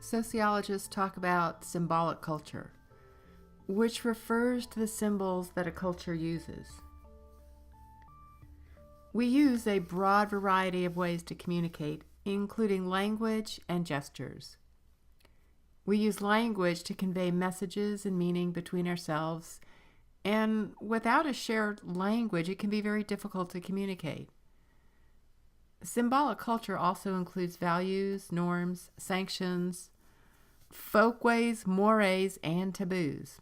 Sociologists talk about symbolic culture, which refers to the symbols that a culture uses. We use a broad variety of ways to communicate, including language and gestures. We use language to convey messages and meaning between ourselves, and without a shared language, it can be very difficult to communicate. Symbolic culture also includes values, norms, sanctions, folkways, mores, and taboos.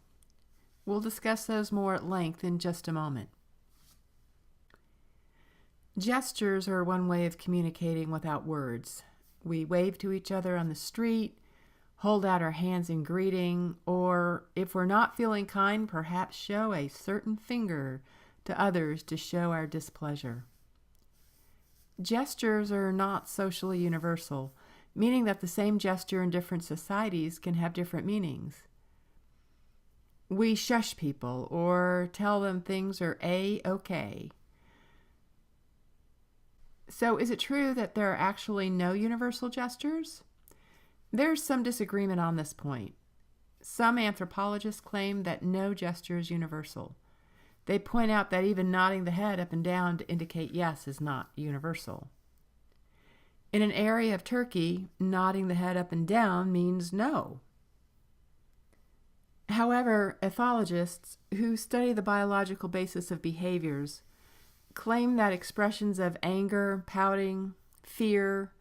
We'll discuss those more at length in just a moment. Gestures are one way of communicating without words. We wave to each other on the street, hold out our hands in greeting, or if we're not feeling kind, perhaps show a certain finger to others to show our displeasure. Gestures are not socially universal, meaning that the same gesture in different societies can have different meanings. We shush people or tell them things are A-okay. So is it true that there are actually no universal gestures? There's some disagreement on this point. Some anthropologists claim that no gesture is universal. They point out that even nodding the head up and down to indicate yes is not universal. In an area of Turkey, nodding the head up and down means no. However, ethologists who study the biological basis of behaviors claim that expressions of anger, pouting, fear,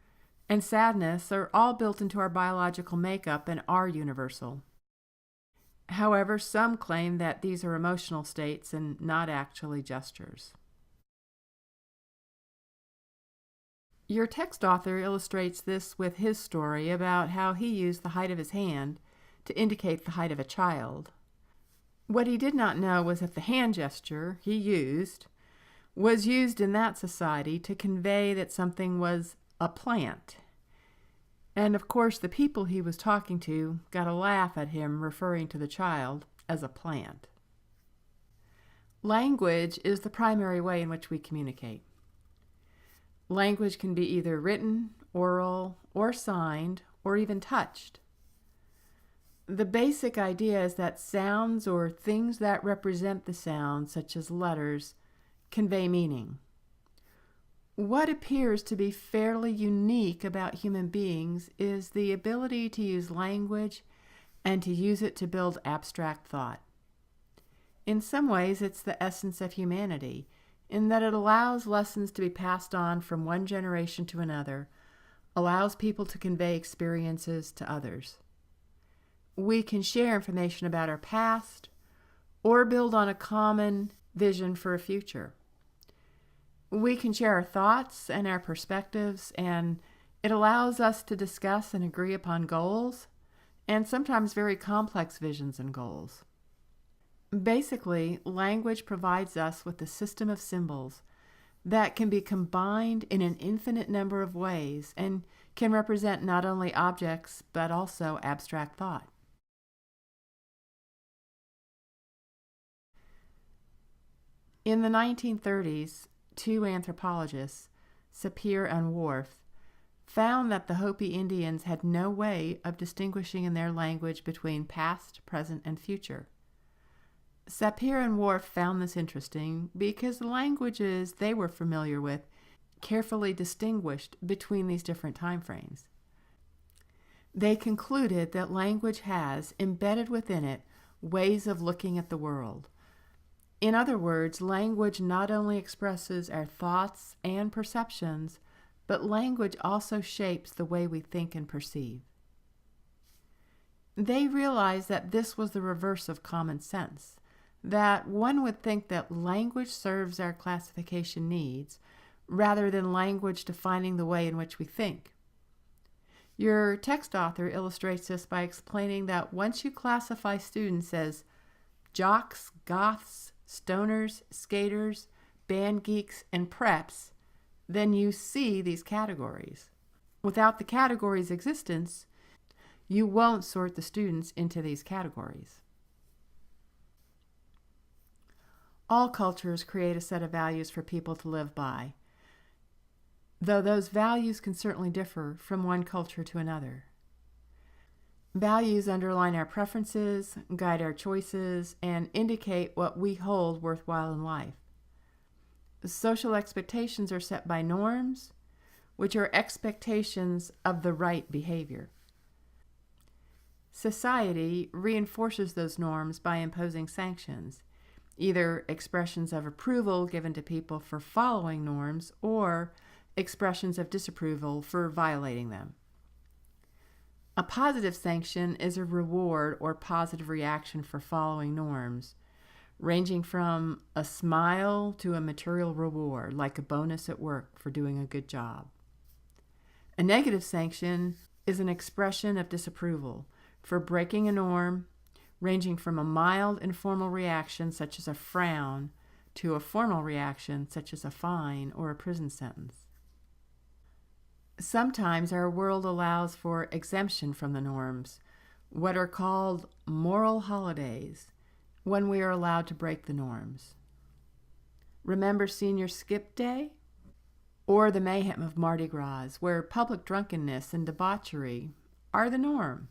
and sadness are all built into our biological makeup and are universal. However, some claim that these are emotional states and not actually gestures. Your text author illustrates this with his story about how he used the height of his hand to indicate the height of a child. What he did not know was that the hand gesture he used was used in that society to convey that something was a plant. And of course, the people he was talking to got a laugh at him referring to the child as a plant. Language is the primary way in which we communicate. Language can be either written, oral, or signed, or even touched. The basic idea is that sounds or things that represent the sound, such as letters, convey meaning. What appears to be fairly unique about human beings is the ability to use language and to use it to build abstract thought. In some ways, it's the essence of humanity, in that it allows lessons to be passed on from one generation to another, allows people to convey experiences to others. We can share information about our past or build on a common vision for a future. We can share our thoughts and our perspectives, and it allows us to discuss and agree upon goals, and sometimes very complex visions and goals. Basically, language provides us with a system of symbols that can be combined in an infinite number of ways and can represent not only objects, but also abstract thought. In the 1930s, two anthropologists, Sapir and Hopf, found that the Hopi Indians had no way of distinguishing in their language between past, present, and future. Sapir and Hopf found this interesting because the languages they were familiar with carefully distinguished between these different time frames. They concluded that language has, embedded within it, ways of looking at the world. In other words, language not only expresses our thoughts and perceptions, but language also shapes the way we think and perceive. They realized that this was the reverse of common sense, that one would think that language serves our classification needs, rather than language defining the way in which we think. Your text author illustrates this by explaining that once you classify students as jocks, goths, stoners, skaters, band geeks, and preps, then you see these categories. Without the categories' existence, you won't sort the students into these categories. All cultures create a set of values for people to live by, though those values can certainly differ from one culture to another. Values underline our preferences, guide our choices, and indicate what we hold worthwhile in life. Social expectations are set by norms, which are expectations of the right behavior. Society reinforces those norms by imposing sanctions, either expressions of approval given to people for following norms or expressions of disapproval for violating them. A positive sanction is a reward or positive reaction for following norms, ranging from a smile to a material reward, like a bonus at work for doing a good job. A negative sanction is an expression of disapproval for breaking a norm, ranging from a mild informal reaction such as a frown to a formal reaction such as a fine or a prison sentence. Sometimes our world allows for exemption from the norms, what are called moral holidays, when we are allowed to break the norms. Remember Senior Skip Day? Or the mayhem of Mardi Gras, where public drunkenness and debauchery are the norm.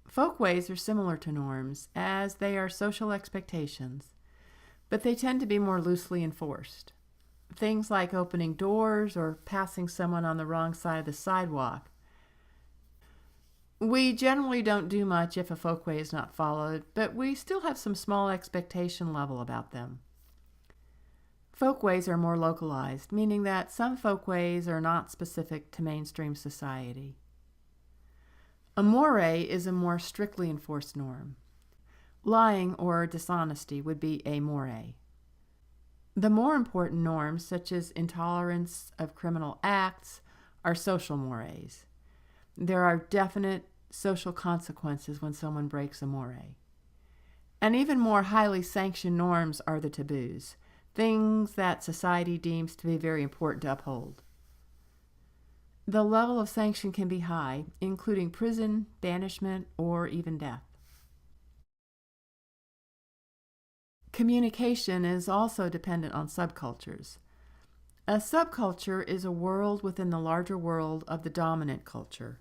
Folkways are similar to norms, as they are social expectations, but they tend to be more loosely enforced. Things like opening doors or passing someone on the wrong side of the sidewalk. We generally don't do much if a folkway is not followed, but we still have some small expectation level about them. Folkways are more localized, meaning that some folkways are not specific to mainstream society. A moray is a more strictly enforced norm. Lying or dishonesty would be a moray. The more important norms, such as intolerance of criminal acts, are social mores. There are definite social consequences when someone breaks a moray. And even more highly sanctioned norms are the taboos, things that society deems to be very important to uphold. The level of sanction can be high, including prison, banishment, or even death. Communication is also dependent on subcultures. A subculture is a world within the larger world of the dominant culture.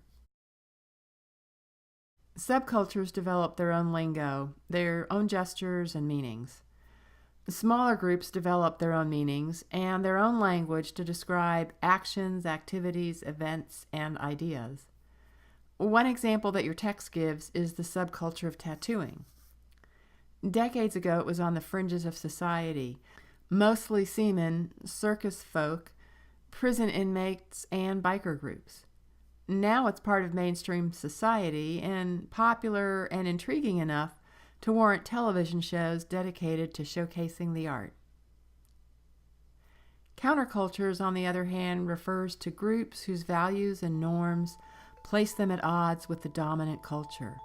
Subcultures develop their own lingo, their own gestures and meanings. Smaller groups develop their own meanings and their own language to describe actions, activities, events, and ideas. One example that your text gives is the subculture of tattooing. Decades ago, it was on the fringes of society, mostly seamen, circus folk, prison inmates, and biker groups. Now it's part of mainstream society and popular and intriguing enough to warrant television shows dedicated to showcasing the art. Countercultures, on the other hand, refers to groups whose values and norms place them at odds with the dominant culture.